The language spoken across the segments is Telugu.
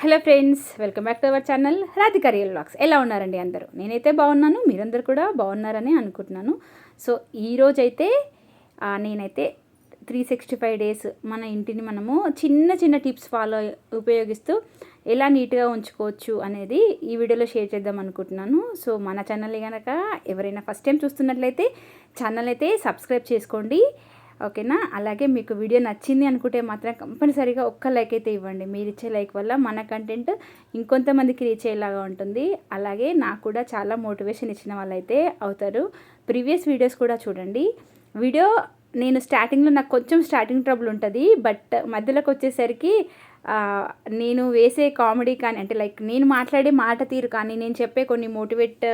Hello friends, welcome back to our channel Radhika real vlogs. ఎలా ఉన్నారండి అందరూ? నేనైతే బాగున్నాను, మీరందరూ కూడా బాగున్నారని అనుకుంటున్నాను. సో ఈరోజైతే నేనైతే 365 డేస్ మన ఇంటిని మనము చిన్న చిన్న టిప్స్ ఉపయోగిస్తూ ఎలా నీట్గా ఉంచుకోవచ్చు అనేది ఈ వీడియోలో షేర్ చేద్దాం అనుకుంటున్నాను. సో మన ఛానల్ కనుక ఎవరైనా ఫస్ట్ టైం చూస్తున్నట్లయితే ఛానల్ అయితే సబ్స్క్రైబ్ చేసుకోండి, ఓకేనా? అలాగే మీకు వీడియో నచ్చింది అనుకుంటే మాత్రం కంపల్సరీగా ఒక్క లైక్ అయితే ఇవ్వండి. మీరు ఇచ్చే లైక్ వల్ల మన కంటెంట్ ఇంకొంతమందికి రీచ్ అయ్యేలాగా ఉంటుంది. అలాగే నాకు కూడా చాలా మోటివేషన్ ఇచ్చిన వాళ్ళైతే అవుతారు. ప్రీవియస్ వీడియోస్ కూడా చూడండి. వీడియో నేను స్టార్టింగ్లో నాకు కొంచెం స్టార్టింగ్ ట్రబుల్ ఉంటుంది, బట్ మధ్యలోకి వచ్చేసరికి నేను వేసే కామెడీ కానీ, అంటే లైక్ నేను మాట్లాడే మాట తీరు కానీ, నేను చెప్పే కొన్ని మోటివేట్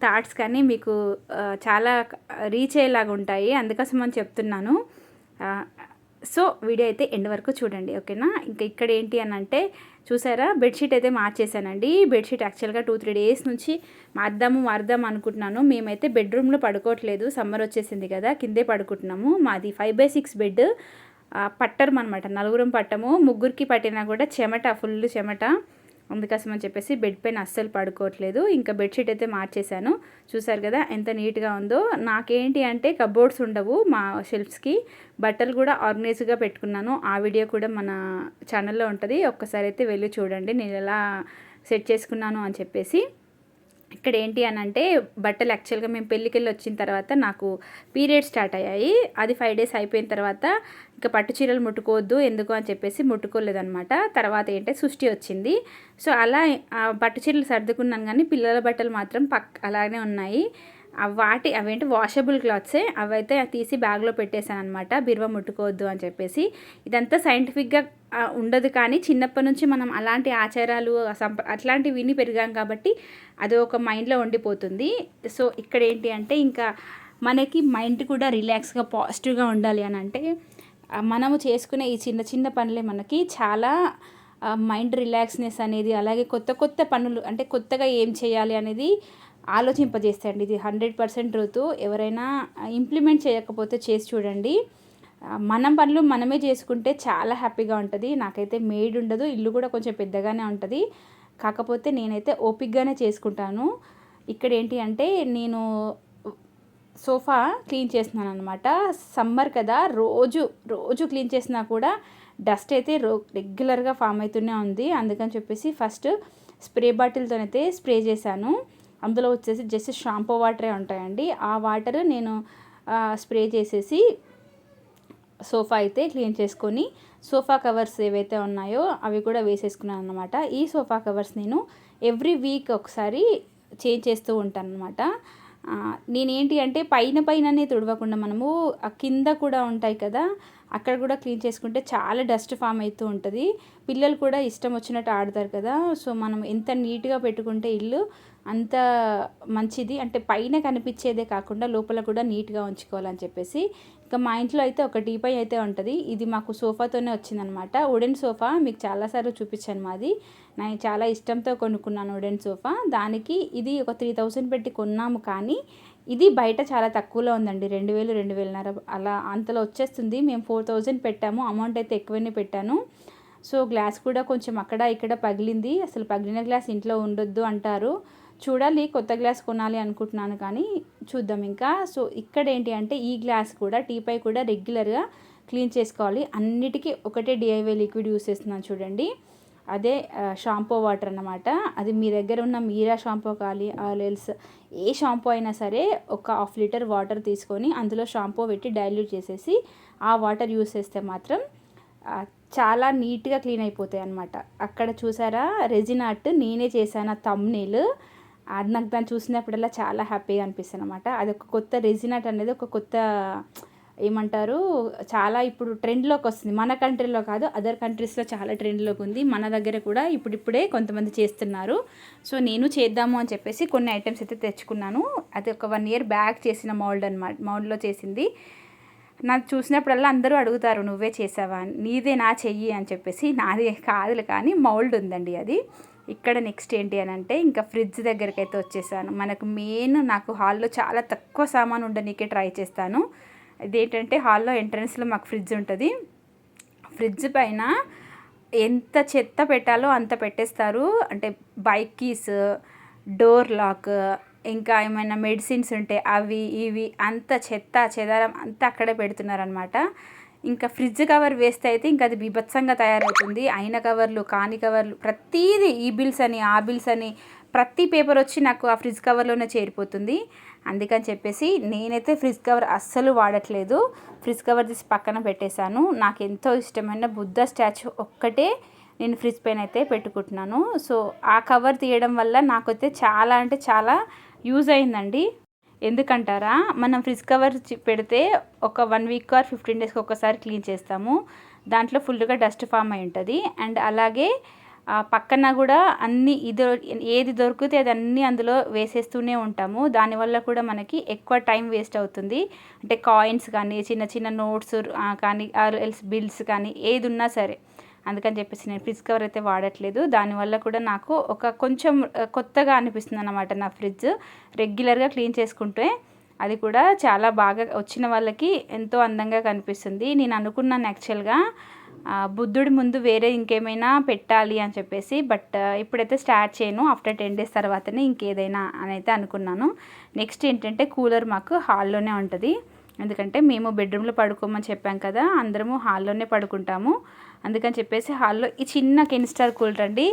థాట్స్ కానీ మీకు చాలా రీచ్ అయ్యేలాగా ఉంటాయి. అందుకోసం అని చెప్తున్నాను. సో వీడియో అయితే ఎండ్ వరకు చూడండి, ఓకేనా? ఇంకా ఇక్కడ ఏంటి అని అంటే, చూసారా, బెడ్షీట్ అయితే మార్చేసానండి. బెడ్షీట్ యాక్చువల్గా 2-3 డేస్ నుంచి మారుదాం అనుకుంటున్నాను. మేమైతే బెడ్రూమ్లో పడుకోవట్లేదు, సమ్మర్ వచ్చేసింది కదా, కిందే పడుకుంటున్నాము. మాది 5/6 బెడ్. పట్టరం అనమాట, నలుగురం పట్టము. ముగ్గురికి పట్టినా కూడా చెమట, ఫుల్ చెమట. అందుకోసం అని చెప్పేసి బెడ్ పైన అస్సలు పడుకోవట్లేదు. ఇంకా బెడ్షీట్ అయితే మార్చేశాను. చూసారు కదా ఎంత నీట్గా ఉందో. నాకేంటి అంటే కబోర్డ్స్ ఉండవు మా షెల్ఫ్స్కి, బట్టలు కూడా ఆర్గనైజ్గా పెట్టుకున్నాను. ఆ వీడియో కూడా మన ఛానల్లో ఉంటుంది, ఒక్కసారి అయితే వెళ్ళి చూడండి నేను ఎలా సెట్ చేసుకున్నాను అని చెప్పేసి. ఇక్కడ ఏంటి అని అంటే, బట్టలు యాక్చువల్గా మేము పెళ్ళికెళ్ళి వచ్చిన తర్వాత నాకు పీరియడ్స్ స్టార్ట్ అయ్యాయి. అది 5 డేస్ అయిపోయిన తర్వాత ఇంకా పట్టు చీరలు ముట్టుకోవద్దు ఎందుకు అని చెప్పేసి ముట్టుకోలేదనమాట. తర్వాత ఏంటంటే సృష్టి వచ్చింది. సో అలా పట్టు చీరలు సర్దుకున్నాను, కానీ పిల్లల బట్టలు మాత్రం అలానే ఉన్నాయి. అవేంటి వాషబుల్ క్లాత్సే, అవైతే తీసి బ్యాగ్లో పెట్టేశాను అనమాట, బీరువా ముట్టుకోవద్దు అని చెప్పేసి. ఇదంతా సైంటిఫిక్గా ఉండదు, కానీ చిన్నప్పటి నుంచి మనం అలాంటి ఆచారాలు అట్లాంటివి విని పెరిగాం కాబట్టి అది ఒక మైండ్లో ఉండిపోతుంది. సో ఇక్కడ ఏంటి అంటే, ఇంకా మనకి మైండ్ కూడా రిలాక్స్గా పాజిటివ్గా ఉండాలి అని అంటే, మనము చేసుకునే ఈ చిన్న చిన్న పనులే మనకి చాలా మైండ్ రిలాక్స్నెస్ అనేది, అలాగే కొత్త కొత్త పనులు అంటే కొత్తగా ఏం చేయాలి అనేది ఆలోచింపజేస్తాయండి. ఇది 100% ట్రూత్. ఎవరైనా ఇంప్లిమెంట్ చేయకపోతే చేసి చూడండి. మనం పనులు మనమే చేసుకుంటే చాలా హ్యాపీగా ఉంటుంది. నాకైతే మెయిడ్ ఉండదు, ఇల్లు కూడా కొంచెం పెద్దగానే ఉంటుంది, కాకపోతే నేనైతే ఓపిక్గానే చేసుకుంటాను. ఇక్కడ ఏంటి అంటే, నేను సోఫా క్లీన్ చేస్తున్నాను అనమాట. సమ్మర్ కదా, రోజు క్లీన్ చేసినా కూడా డస్ట్ అయితే రెగ్యులర్గా ఫామ్ అవుతూనే ఉంది. అందుకని చెప్పేసి ఫస్ట్ స్ప్రే బాటిల్తోనైతే స్ప్రే చేశాను. అందులో వచ్చేసి జస్ట్ షాంపూ వాటరే ఉంటాయండి. ఆ వాటర్ నేను స్ప్రే చేసేసి సోఫా అయితే క్లీన్ చేసుకొని, సోఫా కవర్స్ ఏవైతే ఉన్నాయో అవి కూడా వేసేసుకున్నాను అనమాట. ఈ సోఫా కవర్స్ నేను ఎవ్రీ వీక్ ఒకసారి చేంజ్ చేస్తూ ఉంటాను అనమాట. నేనేంటి అంటే పైననే తుడవకుండా మనము కింద కూడా ఉంటాయి కదా, అక్కడ కూడా క్లీన్ చేసుకుంటే చాలా డస్ట్ ఫామ్ అవుతూ ఉంటుంది. పిల్లలు కూడా ఇష్టం వచ్చినట్టు ఆడతారు కదా. సో మనం ఎంత నీట్గా పెట్టుకుంటే ఇల్లు అంత మంచిది. అంటే పైన కనిపించేదే కాకుండా లోపల కూడా నీట్గా ఉంచుకోవాలని చెప్పేసి. ఇంకా మా ఇంట్లో అయితే ఒక టీపై అయితే ఉంటుంది. ఇది మాకు సోఫాతోనే వచ్చిందనమాట. వుడెన్ సోఫా మీకు చాలాసార్లు చూపించాను. మాది నేను చాలా ఇష్టంతో కొనుక్కున్నాను వుడెన్ సోఫా. దానికి ఇది ఒక 3000 పెట్టి కొన్నాము, కానీ ఇది బయట చాలా తక్కువలో ఉందండి. 2000, 2500 అలా అంతలో వచ్చేస్తుంది. మేము 4000 పెట్టాము. అమౌంట్ అయితే ఎక్కువనే పెట్టాను. సో గ్లాస్ కూడా కొంచెం అక్కడ ఇక్కడ పగిలింది. అసలు పగిలిన గ్లాస్ ఇంట్లో ఉండొద్దు అంటారు. చూడాలి, కొత్త గ్లాస్ కొనాలి అనుకుంటున్నాను, కానీ చూద్దాం ఇంకా. సో ఇక్కడ ఏంటి అంటే, ఈ గ్లాస్ కూడా టీపై కూడా రెగ్యులర్గా క్లీన్ చేసుకోవాలి. అన్నిటికీ ఒకటే DIY లిక్విడ్ యూస్ చేస్తున్నాను చూడండి, అదే షాంపూ వాటర్ అన్నమాట. అది మీ దగ్గర ఉన్న మీరా షాంపూ కానీ ఆయిల్స్ ఏ షాంపూ అయినా సరే ఒక 1/2 లీటర్ వాటర్ తీసుకొని అందులో షాంపూ పెట్టి డైల్యూట్ చేసేసి ఆ వాటర్ యూస్ చేస్తే మాత్రం చాలా నీట్గా క్లీన్ అయిపోతాయి అన్నమాట. అక్కడ చూసారా, రెజిన్ ఆర్ట్ నేనే చేశాను ఆ థంబ్నెయిల్. అది నాకు దాన్ని చూసినప్పుడల్లా చాలా హ్యాపీగా అనిపిస్తుంది అనమాట. అది ఒక కొత్త రెజిన్ ఆర్ట్ అనేది ఒక కొత్త ఏమంటారు, చాలా ఇప్పుడు ట్రెండ్లోకి వస్తుంది. మన కంట్రీలో కాదు, అదర్ కంట్రీస్లో చాలా ట్రెండ్లోకి ఉంది. మన దగ్గర కూడా ఇప్పుడిప్పుడే కొంతమంది చేస్తున్నారు. సో నేను చేద్దాము అని చెప్పేసి కొన్ని ఐటమ్స్ అయితే తెచ్చుకున్నాను. అది ఒక 1 year బ్యాక్ చేసిన మౌల్డ్ అనమాట. మౌల్డ్లో చేసింది. నాకు చూసినప్పుడల్లా అందరూ అడుగుతారు, నువ్వే చేసావా, నీదే నా చెయ్యి అని చెప్పేసి. నాది కాదులే, కానీ మౌల్డ్ ఉందండి అది. ఇక్కడ నెక్స్ట్ ఏంటి అని అంటే, ఇంకా ఫ్రిడ్జ్ దగ్గరికి అయితే వచ్చేసాను. మనకు మెయిన్, నాకు హాల్లో చాలా తక్కువ సామాను ఉండనీకే ట్రై చేస్తాను. ఇదేంటంటే, హాల్లో ఎంట్రన్స్లో మాకు ఫ్రిడ్జ్ ఉంటుంది. ఫ్రిడ్జ్ పైన ఎంత చెత్త పెట్టాలో అంత పెట్టేస్తారు. అంటే బైక్ కీస్, డోర్ లాక్, ఇంకా ఏమైనా మెడిసిన్స్ ఉంటే అవి ఇవి అంత చెత్త చెదారం అంతా అక్కడే పెడుతున్నారనమాట. ఇంకా ఫ్రిడ్జ్ కవర్ వేస్తే అయితే ఇంకా అది బీభత్సంగా తయారవుతుంది. అయిన కవర్లు, కాని కవర్లు, ప్రతీది ఈ బిల్స్ అని ఆ బిల్స్ అని ప్రతి పేపర్ వచ్చి నాకు ఆ ఫ్రిడ్జ్ కవర్లోనే చేరిపోతుంది. అందుకని చెప్పేసి నేనైతే ఫ్రిడ్జ్ కవర్ అస్సలు వాడట్లేదు. ఫ్రిడ్జ్ కవర్ తీసి పక్కన పెట్టేశాను. నాకు ఎంతో ఇష్టమైన బుద్ధ స్టాచ్యూ ఒక్కటే నేను ఫ్రిడ్జ్ పైన అయితే పెట్టుకుంటున్నాను. సో ఆ కవర్ తీయడం వల్ల నాకైతే చాలా అంటే చాలా యూజ్ అయిందండి. ఎందుకంటారా, మనం ఫ్రిడ్జ్ కవర్ పెడితే ఒక 1 వీక్ ఆర్ 15 డేస్కి ఒకసారి క్లీన్ చేస్తాము. దాంట్లో ఫుల్గా డస్ట్ ఫామ్ అయి ఉంటుంది. అండ్ అలాగే పక్కన కూడా అన్నీ ఏది దొరికితే అది అన్నీ అందులో వేసేస్తూనే ఉంటాము. దానివల్ల కూడా మనకి ఎక్కువ టైం వేస్ట్ అవుతుంది. అంటే కాయిన్స్ కానీ, చిన్న చిన్న నోట్స్ కానీ, ఎల్స్ బిల్స్ కానీ ఏది ఉన్నా సరే. అందుకని చెప్పేసి నేను ఫ్రిడ్జ్ కవర్ అయితే వాడట్లేదు. దానివల్ల కూడా నాకు ఒక కొంచెం కొత్తగా అనిపిస్తుంది అన్నమాట. నా ఫ్రిడ్జ్ రెగ్యులర్గా క్లీన్ చేసుకుంటే అది కూడా చాలా బాగా వచ్చిన వాళ్ళకి ఎంతో అందంగా కనిపిస్తుంది. నేను అనుకున్నాను యాక్చువల్గా బుద్ధుడి ముందు వేరే ఇంకేమైనా పెట్టాలి అని చెప్పేసి. బట్ ఇప్పుడైతే స్టార్ట్ చేయను. ఆఫ్టర్ 10 డేస్ తర్వాతనే ఇంకేదైనా అని అయితే అనుకున్నాను. నెక్స్ట్ ఏంటంటే కూలర్ మాకు హాల్లోనే ఉంటుంది. ఎందుకంటే మేము బెడ్రూమ్లో పడుకోమని చెప్పాం కదా, అందరము హాల్లోనే పడుకుంటాము. అందుకని చెప్పేసి హాల్లో ఈ చిన్న కెనిస్టర్ కూలర్ అండి.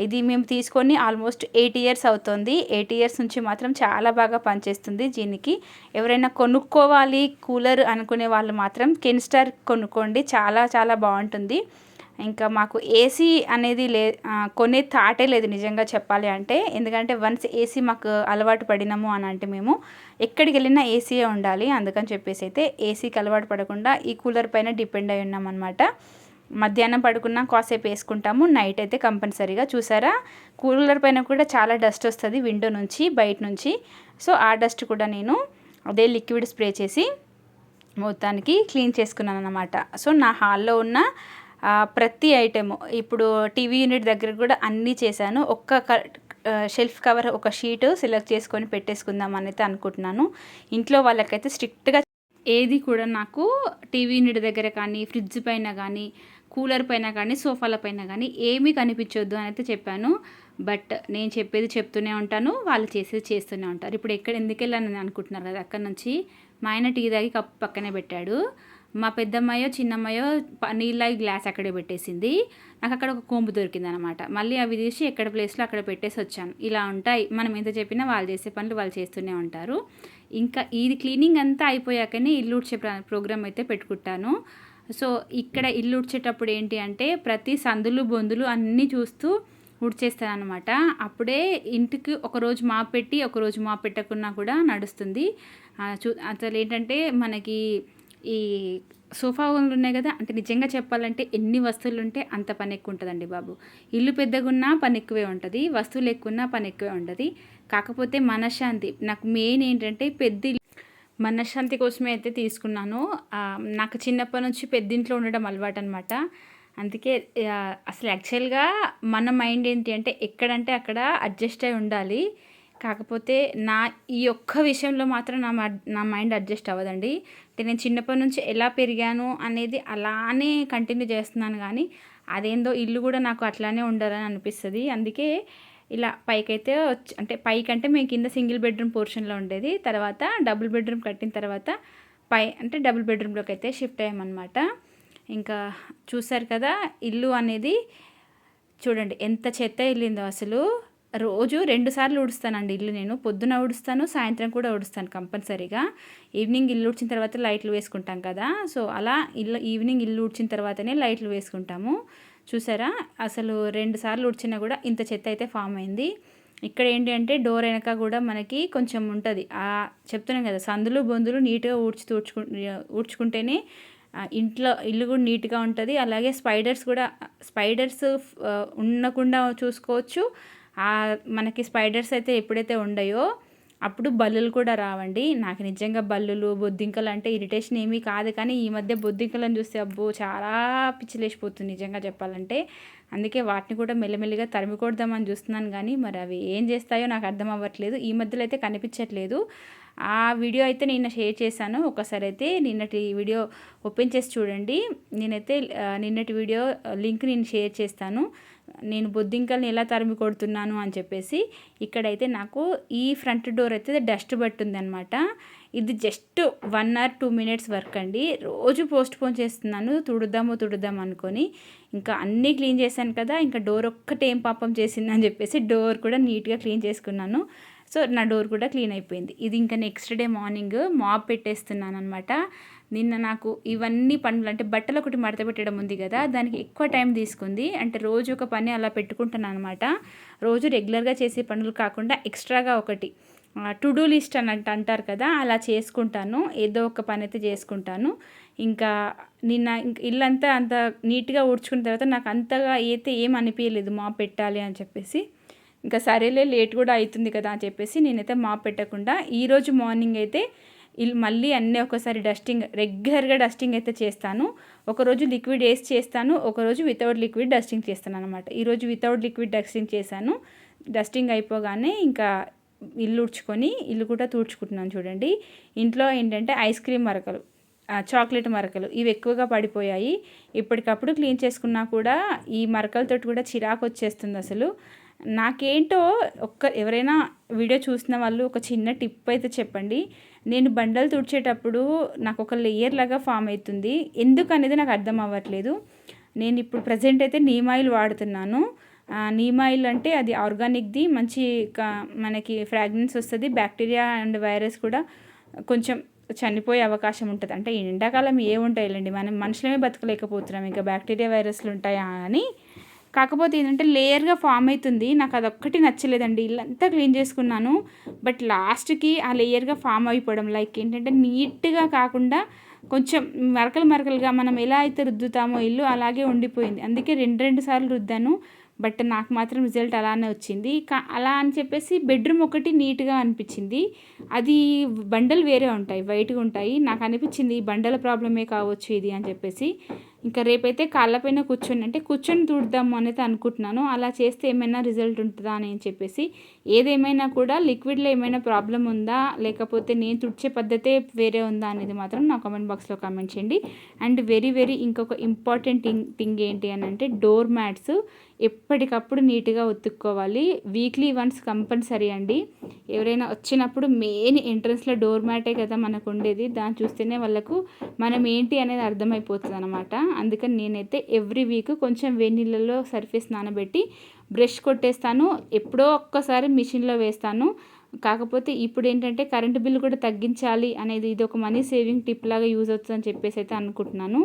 ఇది మేము తీసుకొని ఆల్మోస్ట్ 8 ఇయర్స్ అవుతుంది. 8 ఇయర్స్ నుంచి మాత్రం చాలా బాగా పనిచేస్తుంది. దీనికి ఎవరైనా కొనుక్కోవాలి కూలర్ అనుకునే వాళ్ళు మాత్రం కెనిస్టర్ కొనుక్కోండి, చాలా చాలా బాగుంటుంది. ఇంకా మాకు ఏసీ అనేది కొనే థాటే లేదు నిజంగా చెప్పాలి అంటే. ఎందుకంటే వన్స్ ఏసీ మాకు అలవాటు పడినాము అని అంటే మేము ఎక్కడికి వెళ్ళినా ఏసీయే ఉండాలి. అందుకని చెప్పేసి అయితే ఏసీకి అలవాటు పడకుండా ఈ కూలర్ పైన డిపెండ్ అయి ఉన్నాం అనమాట. మధ్యాహ్నం పడుకున్నా కాసేపు వేసుకుంటాము, నైట్ అయితే కంపల్సరీగా. చూసారా, కూలర్ పైన కూడా చాలా డస్ట్ వస్తుంది విండో నుంచి, బయట నుంచి. సో ఆ డస్ట్ కూడా నేను అదే లిక్విడ్ స్ప్రే చేసి మొత్తానికి క్లీన్ చేసుకున్నాను అన్నమాట. సో నా హాల్లో ఉన్న ప్రతి ఐటెము ఇప్పుడు టీవీ యూనిట్ దగ్గర కూడా అన్నీ చేశాను. షెల్ఫ్ కవర్ ఒక షీటు సెలెక్ట్ చేసుకొని పెట్టేసుకుందాం అని అయితే అనుకుంటున్నాను. ఇంట్లో వాళ్ళకైతే స్ట్రిక్ట్గా ఏది కూడా నాకు టీవీ యూనిట్ దగ్గర కానీ, ఫ్రిడ్జ్ పైన కానీ, కూలర్ పైన కానీ, సోఫాల పైన కానీ ఏమీ కనిపించొద్దు అని అయితే చెప్పాను. బట్ నేను చెప్పేది చెప్తూనే ఉంటాను, వాళ్ళు చేసేది చేస్తూనే ఉంటారు. ఇప్పుడు ఎందుకు వెళ్ళాను అనుకుంటున్నారు కదా, అక్కడ నుంచి మా ఆయన టీ తాగి కప్పు పక్కనే పెట్టాడు. మా పెద్దమ్మాయో చిన్నమ్మాయో నీళ్ళ గ్లాస్ అక్కడే పెట్టేసింది. నాకు అక్కడ ఒక కొంబు దొరికింది అనమాట. మళ్ళీ అవి తీసి ఎక్కడ ప్లేస్లో అక్కడ పెట్టేసి వచ్చాను. ఇలా ఉంటాయి, మనం ఎంత చెప్పినా వాళ్ళు చేసే పనులు వాళ్ళు చేస్తూనే ఉంటారు. ఇంకా ఇది క్లీనింగ్ అంతా అయిపోయాకనే ఇల్లు ఊడ్చే ప్రోగ్రామ్ అయితే పెట్టుకుంటాను. సో ఇక్కడ ఇల్లు ఊడ్చేటప్పుడు ఏంటి అంటే ప్రతి సందులు బొందులు అన్నీ చూస్తూ ఊడ్చేస్తాను అనమాట. అప్పుడే ఇంటికి ఒకరోజు మాప్ పెట్టి ఒకరోజు మాప్ పెట్టకున్నా కూడా నడుస్తుంది. అసలు ఏంటంటే మనకి ఈ సోఫా ఉన్నాయి కదా, అంటే నిజంగా చెప్పాలంటే ఎన్ని వస్తువులు ఉంటే అంత పని ఎక్కువ ఉంటుందండి బాబు. ఇల్లు పెద్దగున్నా పని ఎక్కువే ఉంటుంది, వస్తువులు ఎక్కువన్నా పని ఎక్కువే ఉంటుంది. కాకపోతే మనశ్శాంతి నాకు మెయిన్ ఏంటంటే మనశ్శాంతి కోసమే అయితే తీసుకున్నాను. నాకు చిన్నప్పటి నుంచి పెద్దింట్లో ఉండడం అలవాటు అనమాట. అందుకే అసలు యాక్చువల్గా మన మైండ్ ఏంటి అంటే ఎక్కడంటే అక్కడ అడ్జస్ట్ అయి ఉండాలి. కాకపోతే ఈ ఒక్క విషయంలో మాత్రం నా మైండ్ అడ్జస్ట్ అవ్వదండి. అంటే నేను చిన్నప్పటి నుంచి ఎలా పెరిగాను అనేది అలానే కంటిన్యూ చేస్తున్నాను. కానీ అదేందో ఇల్లు కూడా నాకు అట్లానే ఉండాలని అనిపిస్తుంది. అందుకే ఇలా పైకైతే అంటే పైకంటే మేము కింద సింగిల్ బెడ్రూమ్ పోర్షన్లో ఉండేది. తర్వాత డబుల్ బెడ్రూమ్ కట్టిన తర్వాత అంటే డబుల్ బెడ్రూమ్లోకి అయితే షిఫ్ట్ అయ్యామన్నమాట. ఇంకా చూసారు కదా, ఇల్లు అనేది చూడండి ఎంత చెత్త వెళ్ళిందో. అసలు రోజు 2 సార్లు ఊడుస్తానండి ఇల్లు. నేను పొద్దున ఊడుస్తాను, సాయంత్రం కూడా ఊడుస్తాను కంపల్సరీగా. ఈవినింగ్ ఇల్లు ఊడ్చిన తర్వాత లైట్లు వేసుకుంటాం కదా, సో అలా ఈవినింగ్ ఇల్లు ఊడ్చిన తర్వాతనే లైట్లు వేసుకుంటాము. చూసారా, అసలు 2 సార్లు ఊడ్చినా కూడా ఇంత చెత్త అయితే ఫామ్ అయింది. ఇక్కడ ఏంటి అంటే డోర్ వెనక కూడా మనకి కొంచెం ఉంటుంది. చెప్తున్నాం కదా, సందులు బొందులు నీట్గా ఊడ్చుకుంటేనే ఇల్లు కూడా నీట్గా ఉంటుంది. అలాగే స్పైడర్స్ ఉండకుండా చూసుకోవచ్చు. మనకి స్పైడర్స్ అయితే ఎప్పుడైతే ఉండయో అప్పుడు బల్లులు కూడా రావండి. నాకు నిజంగా బల్లులు బొద్దింకలు అంటే ఇరిటేషన్ ఏమీ కాదు, కానీ ఈ మధ్య బొద్దింకలను చూస్తే అబ్బో చాలా పిచ్చిలేసిపోతుంది నిజంగా చెప్పాలంటే. అందుకే వాటిని కూడా మెల్లమెల్లిగా తరిమికొడదామని చూస్తున్నాను, కానీ మరి అవి ఏం చేస్తాయో నాకు అర్థం అవ్వట్లేదు. ఈ మధ్యలో అయితే కనిపించట్లేదు. ఆ వీడియో అయితే నిన్న షేర్ చేశాను. ఒకసారి అయితే నిన్నటి వీడియో ఓపెన్ చేసి చూడండి. నేనైతే నిన్నటి వీడియో లింక్ నేను షేర్ చేస్తాను. నేను బొద్దింకల్ని ఎలా తరిమి కొడుతున్నాను అని చెప్పేసి. ఇక్కడైతే నాకు ఈ ఫ్రంట్ డోర్ అయితే డస్ట్ పట్టుంది అనమాట. ఇది జస్ట్ 1 or 2 minutes వర్క్ అండి. రోజు పోస్ట్పోన్ చేస్తున్నాను, తుడుద్దాం అనుకొని. ఇంకా అన్నీ క్లీన్ చేశాను కదా, ఇంకా డోర్ ఒక్కటే ఏం పాపం చేసిందని చెప్పేసి డోర్ కూడా నీట్గా క్లీన్ చేసుకున్నాను. సో నా డోర్ కూడా క్లీన్ అయిపోయింది. ఇది ఇంకా నెక్స్ట్ డే మార్నింగ్ మాప్ పెట్టేస్తున్నాను అనమాట. నిన్న నాకు ఇవన్నీ పనులు అంటే బట్టలు ఒకటి మడత పెట్టడం ఉంది కదా, దానికి ఎక్కువ టైం తీసుకుంది. అంటే రోజు ఒక పని అలా పెట్టుకుంటున్నాను అనమాట. రోజు రెగ్యులర్గా చేసే పనులు కాకుండా ఎక్స్ట్రాగా ఒకటి టు డూ లిస్ట్ అని అంటారు కదా, అలా చేసుకుంటాను. ఏదో ఒక పని అయితే చేసుకుంటాను. ఇంకా నిన్న ఇల్లంతా అంత నీట్గా ఊడ్చుకున్న తర్వాత నాకు అంతగా అయితే ఏం అనిపించలేదు మాప్ పెట్టాలి అని చెప్పేసి. ఇంకా సరేలే లేట్ కూడా అవుతుంది కదా అని చెప్పేసి నేనైతే మాప్ పెట్టకుండా ఈరోజు మార్నింగ్ అయితే మళ్ళీ అన్నీ ఒకసారి డస్టింగ్, రెగ్యులర్గా డస్టింగ్ అయితే చేస్తాను. ఒకరోజు లిక్విడ్ వేసి చేస్తాను, ఒకరోజు వితౌట్ లిక్విడ్ డస్టింగ్ చేస్తాను అనమాట. ఈరోజు వితౌట్ లిక్విడ్ డస్టింగ్ చేశాను. డస్టింగ్ అయిపోగానే ఇంకా ఇల్లు ఉడ్చుకొని ఇల్లు కూడా తుడుచుకుంటున్నాను. చూడండి, ఇంట్లో ఏంటంటే ఐస్ క్రీమ్ మరకలు, చాక్లెట్ మరకలు ఇవి ఎక్కువగా పడిపోయాయి. ఇప్పటికప్పుడు క్లీన్ చేసుకున్నా కూడా ఈ మరకలతో కూడా చిరాకు వచ్చేస్తుంది అసలు. నాకేంటో ఎవరైనా వీడియో చూసిన వాళ్ళు ఒక చిన్న టిప్ అయితే చెప్పండి. నేను బండలు తుడిచేటప్పుడు నాకు ఒక లేయర్ లాగా ఫామ్ అవుతుంది, ఎందుకు అనేది నాకు అర్థం అవ్వట్లేదు. నేను ఇప్పుడు ప్రజెంట్ అయితే నీమ్ ఆయిల్ వాడుతున్నాను. నీమ్ ఆయిల్ అంటే అది ఆర్గానిక్ది, మంచి మనకి ఫ్రాగ్రెన్స్ వస్తుంది. బ్యాక్టీరియా అండ్ వైరస్ కూడా కొంచెం చనిపోయే అవకాశం ఉంటుంది. అంటే ఎండాకాలం ఏముంటాయిలేండి, మనం మనుషులమే బతకలేకపోతున్నాం, ఇంకా బ్యాక్టీరియా వైరస్లు ఉంటాయా అని. కాకపోతే ఏంటంటే లేయర్గా ఫామ్ అవుతుంది. నాకు అదొక్కటి నచ్చలేదండి. ఇల్లంతా క్లీన్ చేసుకున్నాను, బట్ లాస్ట్కి ఆ లేయర్గా ఫామ్ అయిపోవడం, లైక్ ఏంటంటే నీట్గా కాకుండా కొంచెం మరకలుగా మనం ఎలా అయితే రుద్దుతామో ఇల్లు అలాగే ఉండిపోయింది. అందుకే 2 సార్లు రుద్దాను, బట్ నాకు మాత్రం రిజల్ట్ అలానే వచ్చింది. అలా అని చెప్పేసి బెడ్రూమ్ ఒకటి నీట్గా అనిపించింది. అది బండలు వేరే ఉంటాయి, వైట్గా ఉంటాయి. నాకు అనిపించింది ఈ బండల ప్రాబ్లమే కావచ్చు ఇది అని చెప్పేసి. ఇంకా రేపైతే కాళ్ళపైన కూర్చొని తుడుద్దాము అనేది అనుకుంటున్నాను. అలా చేస్తే ఏమైనా రిజల్ట్ ఉంటుందా అని చెప్పేసి. ఏదేమైనా కూడా లిక్విడ్లో ఏమైనా ప్రాబ్లం ఉందా, లేకపోతే నేను తుడిచే పద్ధతే వేరే ఉందా అనేది మాత్రం నా కామెంట్ బాక్స్లో కామెంట్ చేయండి. అండ్ వెరీ ఇంకొక ఇంపార్టెంట్ థింగ్ ఏంటి అని అంటే డోర్ మ్యాట్స్ ఎప్పటికప్పుడు నీట్గా ఉతుక్కోవాలి. వీక్లీ వన్స్ కంపల్సరీ అండి. ఎవరైనా వచ్చినప్పుడు మెయిన్ ఎంట్రన్స్లో డోర్ మ్యాటే కదా మనకు ఉండేది, దాన్ని చూస్తేనే వాళ్ళకు మనం ఏంటి అనేది అర్థమైపోతుంది అనమాట. అందుకని నేనైతే ఎవ్రీ వీక్ కొంచెం వేడి నీళ్ళలో సర్ఫేస్ నానబెట్టి బ్రష్ కొట్టేస్తాను. ఎప్పుడో ఒక్కసారి మిషన్లో వేస్తాను. కాకపోతే ఇప్పుడు ఏంటంటే కరెంటు బిల్లు కూడా తగ్గించాలి అనేది ఇది ఒక మనీ సేవింగ్ టిప్ లాగా యూజ్ అవుతుందని చెప్పేసి అయితే అనుకుంటున్నాను.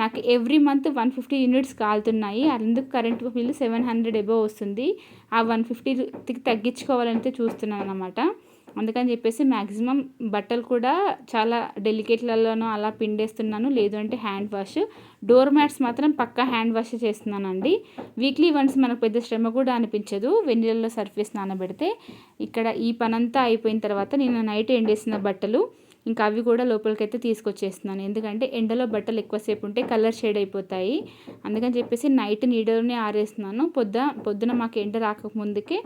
నాకు ఎవ్రీ మంత్ 150 యూనిట్స్ కాలుతున్నాయి. అందుకు కరెంటు బిల్లు 700 అబోవ్ వస్తుంది. ఆ 150 తగ్గించుకోవాలంటే చూస్తున్నాను అనమాట. అందుకని చెప్పేసి మ్యాక్సిమం బట్టలు కూడా చాలా డెలికేట్లలోనూ అలా పిండేస్తున్నాను, లేదు అంటే హ్యాండ్ వాష్. డోర్ మ్యాట్స్ మాత్రం పక్కా హ్యాండ్ వాష్ చేస్తున్నానండి. వీక్లీ వన్స్ మనకు పెద్ద శ్రమ కూడా అనిపించదు వెన్నీళ్ళలో సర్ఫేస్ నానబెడితే. ఇక్కడ ఈ పనంతా అయిపోయిన తర్వాత నేను నైట్ ఎండేసిన బట్టలు ఇంకా అవి కూడా లోపలికైతే తీసుకొచ్చేస్తున్నాను. ఎందుకంటే ఎండలో బట్టలు ఎక్కువసేపు ఉంటే కలర్ షేడ్ అయిపోతాయి. అందుకని చెప్పేసి నైట్ నీడలోనే ఆరేస్తున్నాను. పొద్దున మాకు ఎండ రాకముందుకే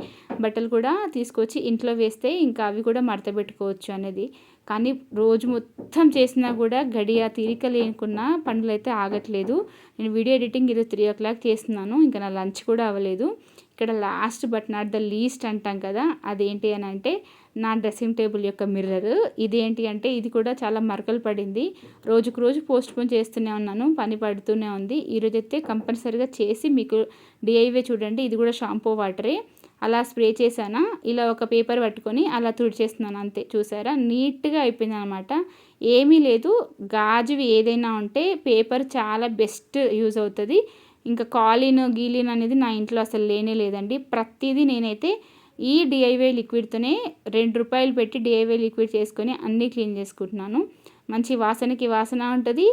బట్టలు కూడా తీసుకొచ్చి ఇంట్లో వేస్తే ఇంకా అవి కూడా మడత పెట్టుకోవచ్చు అనేది. కానీ రోజు మొత్తం చేసినా కూడా గడియ తీరిక లేకున్నా పనులు అయితే ఆగట్లేదు. నేను వీడియో ఎడిటింగ్ ఈరోజు 3 o'clock చేస్తున్నాను. ఇంకా నా లంచ్ కూడా అవ్వలేదు. ఇక్కడ last but not the least అంటాం కదా, అదేంటి అని అంటే నా డ్రెస్సింగ్ టేబుల్ యొక్క మిర్రర్. ఇదేంటి అంటే ఇది కూడా చాలా మరకలు పడింది. రోజుకు రోజు పోస్ట్పోన్ చేస్తూనే ఉన్నాను, పని పడుతూనే ఉంది. ఈరోజైతే కంపల్సరీగా చేసి మీకు డిఐవే చూడండి. ఇది కూడా షాంపూ వాటరే, అలా స్ప్రే చేశాను. ఇలా ఒక పేపర్ పట్టుకొని అలా తుడిచేస్తున్నాను అంతే. చూసారా, నీట్గా అయిపోయింది అనమాట. ఏమీ లేదు, గాజువి ఏదైనా ఉంటే పేపర్ చాలా బెస్ట్ యూజ్ అవుతుంది. ఇంకా గీలిన్ అనేది నా ఇంట్లో అసలు లేనే లేదండి. ప్రతిదీ నేనైతే ఈ డిఐవై లిక్విడ్తోనే ₹2 పెట్టి డిఐవై లిక్విడ్ చేసుకొని అన్నీ క్లీన్ చేసుకుంటున్నాను. మంచి వాసనకి వాసన ఉంటుంది,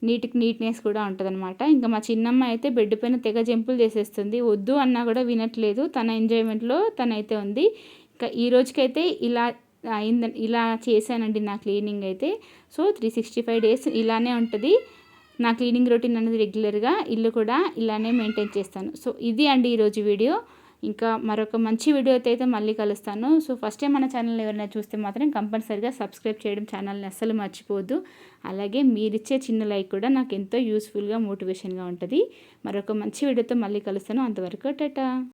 నీట్నెస్ కూడా ఉంటుంది అనమాట. ఇంకా మా చిన్నమ్మ అయితే బెడ్ పైన తెగ జంపులు చేసేస్తుంది, వద్దు అన్నా కూడా వినట్లేదు. తన ఎంజాయ్మెంట్లో తనైతే ఉంది. ఇంకా ఈ రోజుకైతే ఇలా చేశానండి నా క్లీనింగ్ అయితే. సో 365 days ఇలానే ఉంటుంది నా క్లీనింగ్ రొటీన్ అనేది. రెగ్యులర్గా ఇల్లు కూడా ఇలానే మెయింటైన్ చేస్తాను. సో ఇది అండి ఈరోజు వీడియో. ఇంకా మరొక మంచి వీడియో అయితే మళ్ళీ కలుస్తాను. సో ఫస్ట్ టైం మన ఛానల్ ఎవరైనా చూస్తే మాత్రం కంపల్సరీగా సబ్స్క్రైబ్ చేయడం, ఛానల్ని అస్సలు మర్చిపోవద్దు. అలాగే మీరిచ్చే చిన్న లైక్ కూడా నాకు ఎంతో యూస్ఫుల్గా, మోటివేషన్గా ఉంటుంది. మరొక మంచి వీడియోతో మళ్ళీ కలుస్తాను. అంతవరకు టాటా.